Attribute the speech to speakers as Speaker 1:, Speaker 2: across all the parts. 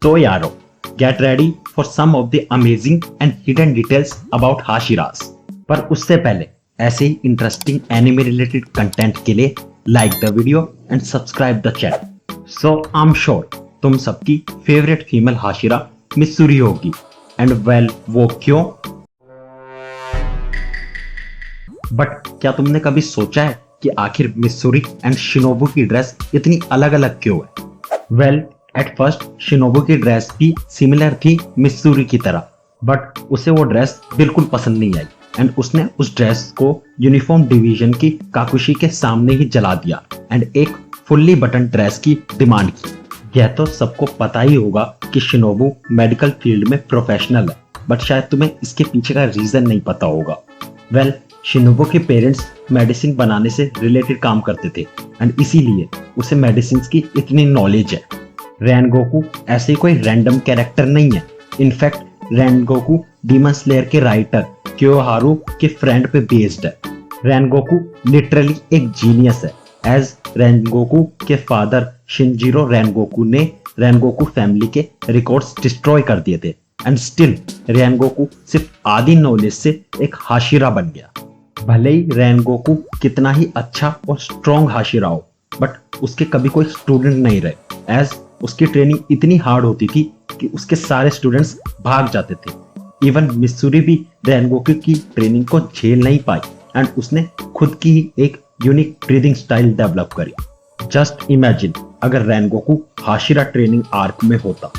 Speaker 1: So Yaro, get ready for some of the amazing and hidden details about Hashiras. पर उससे पहले ऐसे ही interesting anime related content के लिए like the video and subscribe the channel. So I am sure तुम सबकी favourite female Hashira मिस्सूरी होगी. And well वो क्यों? बट क्या तुमने कभी सोचा है कि आखिर मिस्सूरी एंड शिनोबू की ड्रेस इतनी अलग अलग क्यों है? वेल एट फर्स्ट शिनोबू की ड्रेस भी सिमिलर थी मिस्सूरी की तरह, बट उसे वो ड्रेस बिल्कुल पसंद नहीं आई एंड उसने उस ड्रेस को यूनिफॉर्म डिवीजन की काकुशी के सामने ही जला दिया एंड एक फुल्ली बटन ड्रेस की डिमांड की. यह तो सबको पता ही होगा कि शिनोबू मेडिकल फील्ड में प्रोफेशनल है, बट शायद तुम्हें इसके पीछे का रीजन नहीं पता होगा. वेल शिनोबू के पेरेंट्स मेडिसिन बनाने से रिलेटेड काम करते थे एंड इसीलिए उसे मेडिसिन की इतनी नॉलेज है. रैनगोकू ऐसे कोई रैंडम कैरेक्टर नहीं है. इनफैक्ट रैनगोकू डीमन स्लेयर के राइटर क्योहारू के फ्रेंड पे बेस्ड है. रैनगोकू लिटरली एक जीनियस है, एज रैनगोकू के फादर शिनजीरो रैनगोकू ने रैनगोकू फैमिली के रिकॉर्ड्स डिस्ट्रॉय कर दिए थे एंड स्टिल रैनगोकू सिर्फ आधी नॉलेज से एक हाशिरा बन गया. भले ही रैनगोकू कितना ही अच्छा और स्ट्रॉन्ग हाशिरा हो, बट उसके कभी कोई स्टूडेंट नहीं रहे, एज उसकी ट्रेनिंग इतनी हार्ड होती थी कि उसके सारे स्टूडेंट्स भाग जाते थे. इवन मिस्सूरी भी रैनगोकू की ट्रेनिंग को झेल नहीं पाई एंड उसने खुद की ही एक यूनिक ब्रीदिंग स्टाइल डेवलप करी. जस्ट इमेजिन अगर रैनगोकू हाशिरा ट्रेनिंग आर्क में होता.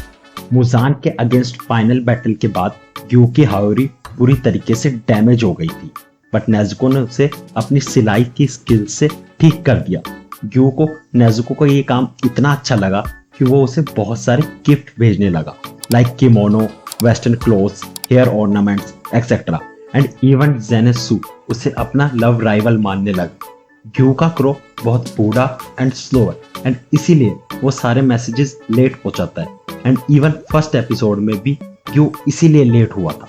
Speaker 1: मुजान के अगेंस्ट फाइनल बैटल के बाद ग्यू की हायोरी बुरी तरीके से डैमेज हो गई थी, बट नेजुको ने उसे अपनी सिलाई की स्किल से ठीक कर दिया. ग्यू को नेजुको को ये काम इतना अच्छा लगा कि वो उसे बहुत सारे गिफ्ट भेजने लगा, like kimono, western clothes, hair ornaments etcetera. And even जेनेसु उसे अपना लव राइवल मानने लगा. ग्यू का क्रो बहुत बूढ़ा एंड स्लो है एंड इसीलिए वो सारे मैसेजेस लेट पहुंचाता है एंड इवन फर्स्ट एपिसोड में भी ग्यू इसीलिए लेट हुआ था.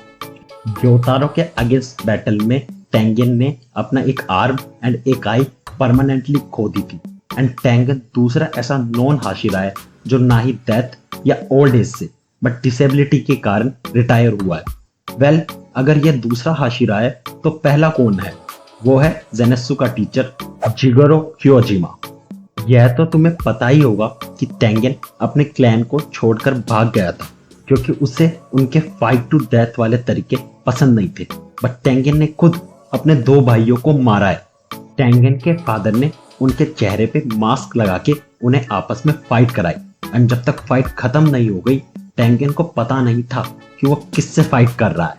Speaker 1: ग्योतारो के अगेंस्ट बैटल में टेंगन ने अपना एक आर्म एंड एक आई परमानेंटली खो दी थी एंड टेंगन दूसरा ऐसा नॉन हाशिरा है जो ना ही डेथ या ओल्ड एज से बट डिसेबिलिटी के कारण रिटायर हुआ है. वेल अगर यह दूसरा हाशिरा है तो पहला कौन है? वो है जेनेत्सु का टीचर जिगोरो क्योजिमा. यह तो तुम्हें पता ही होगा कि टेंगन अपने क्लैन को छोड़कर भाग गया था क्योंकि उसे उनके फाइट टू डेथ वाले तरीके पसंद नहीं थे, बट टेंगन ने खुद अपने दो भाइयों को मारा है. टेंगन के फादर ने उनके चेहरे पे मास्क लगा के उन्हें आपस में फाइट कराई एंड जब तक फाइट खत्म नहीं हो गई टेंगन को पता नहीं था कि वो किससे फाइट कर रहा है.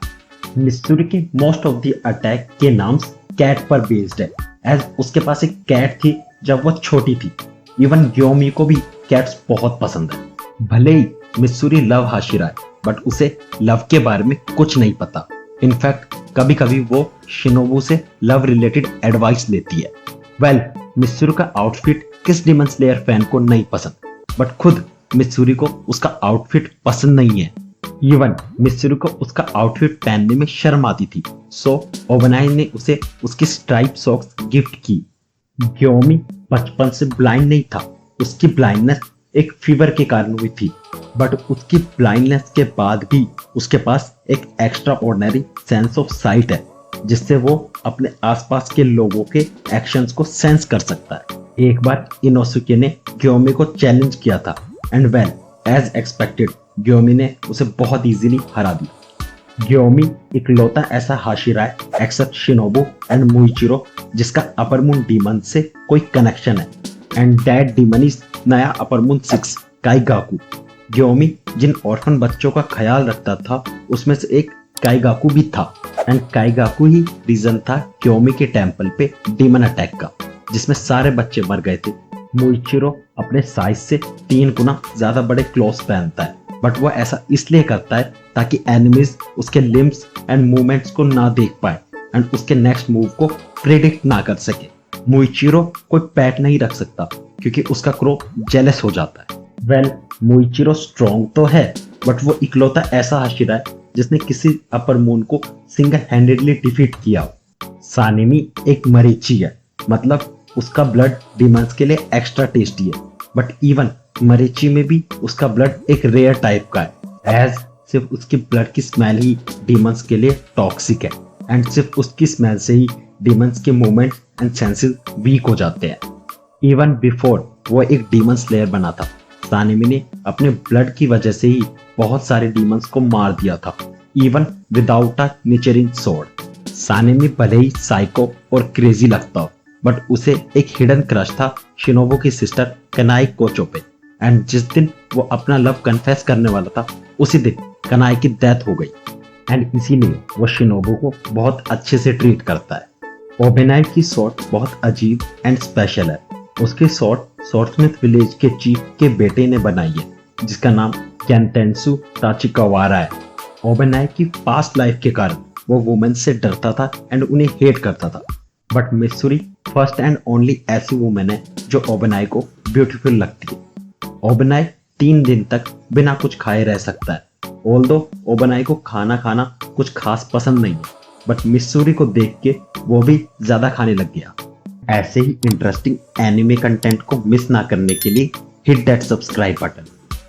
Speaker 1: मिस्सूरी के मोस्ट ऑफ द अटैक के नाम कैट पर बेस्ड है, एज उसके पास एक कैट थी जब वो छोटी थी. इवन ग्योमी को भी कैट्स बहुत पसंद है. भले ही मिस्सूरी लव हाशिरा है, बट उसे लव के बारे में कुछ नहीं पता. इनफैक्ट कभी कभी वो शिनोबू से लव रिलेटेड एडवाइस लेती है. वेल मिस्सूरी का आउटफिट किस डीमन स्लेयर फैन को नहीं पसंद, बट खुद मिस्सूरी को उसका आउटफिट पसंद नहीं है. इवन मिस्सूरी को उसका आउटफिट पहनने में शर्म आती थी, सो ओबनाई ने उसे उसकी स्ट्राइप सॉक्स गिफ्ट की. ग्योमी बचपन से ब्लाइंड नहीं था, उसकी ब्लाइंडनेस एक फीवर के कारण हुई थी, बट उसकी ब्लाइंडनेस के बाद भी उसके पास एक extra ordinary sense of site है जिससे वो अपने आसपास के लोगों के एक्शंस को सेंस कर सकता है. एक बार इनोसुके ने ग्योमी को चैलेंज किया था एंड वेल एज एक्सपेक्टेड ग्योमी ने उसे बहुत इजीली हरा दिया. ग्योमी इकलौता ऐसा हाशिरा है एक्सेप्ट शिनोबू एंड मुइचिरो जिसका अपर मून डीमन से कोई कनेक्शन है एंड दैट डीमन इज नया अपर मून 6 काइगाकू. ग्योमी जिन ऑर्फन बच्चों का ख्याल रखता था उसमें से एक काइगाकू भी था एंड काइगाकू ही रीजन था ग्योमी के टेंपल पे डीमन अटैक का जिसमें सारे बच्चे मर गए थे. मुइचिरो अपने साइज से 3 गुना ज्यादा बड़े क्लोथ्स पहनता है, बट वो ऐसा इसलिए करता है ताकि एनिमीज उसके लिम्स एंड मूवमेंट्स को ना देख पाए एंड उसके नेक्स्ट मूव को प्रेडिक्ट ना कर सके. मुइचिरो कोई पेट नहीं रख सकता क्योंकि उसका क्रो जेलस हो जाता है. वेल मुइचिरो स्ट्रॉन्ग तो है, बट वो इकलौता ऐसा हाशिरा है जिसने किसी अपर मून को सिंगल हैंडेडली डिफीट किया. सानिमी एक मरीची है, मतलब उसका ब्लड डीमंस के लिए एक्स्ट्रा टेस्टी है, बट इवन मरीची में भी उसका ब्लड एक रेयर टाइप का है, एज सिर्फ उसकी ब्लड की स्मेल ही डीमंस के लिए टॉक्सिक है एंड सिर्फ उसकी स्मेल से ही डीमंस के मूवमेंट एंड सेंसेस वीक हो जाते हैं। इवन बिफोर वो एक डीमन स्लेयर बना था, सानेमी ने अपने ब्लड की वजह से ही बहुत सारे डीमंस को मार दिया था, even without a Nichirin sword. Sanemi भले ही साइको और क्रेजी लगता हो, बट उसे एक हिडन क्रश था शिनोबु की सिस्टर कनाई कोचो पे, एंड जिस दिन वो अपना लव कन्फेस करने वाला था उसी दिन कनाई की डेथ हो गई, एंड इसीलिए वो शिनोबु को बहुत अच्छे से ट्रीट करता है। ओबेनाई की स्वॉर्ड बहुत अजीब एंड स्पेशल है। उसकी स्वॉर्ड स्वॉर्डस्मिथ विलेज के चीफ के बेटे ने बनाई है, जिसका नाम कैंटेंसु ताचिकावारा है। ओबेनाई की पास्ट लाइफ के कारण वो वुमेन से डरता था एंड उन्हें हेट करता था, but Mitsuri first and only ऐसी वुमेन है जो ओबेनाई को ब्यूटीफुल लगती है। ओबेनाई 3 दिन तक बिना कुछ खाए रह सकता है। ऑल्दो ओबेनाई को खाना खाना कुछ खास पसंद नहीं है, बट मित्सुरी को देख के वो भी ज्यादा खाने लग गया। ऐसे ही इंटरेस्टिंग एनिमे कंटेंट को मिस ना करने के लिए हिट दैट सब्सक्राइब बटन।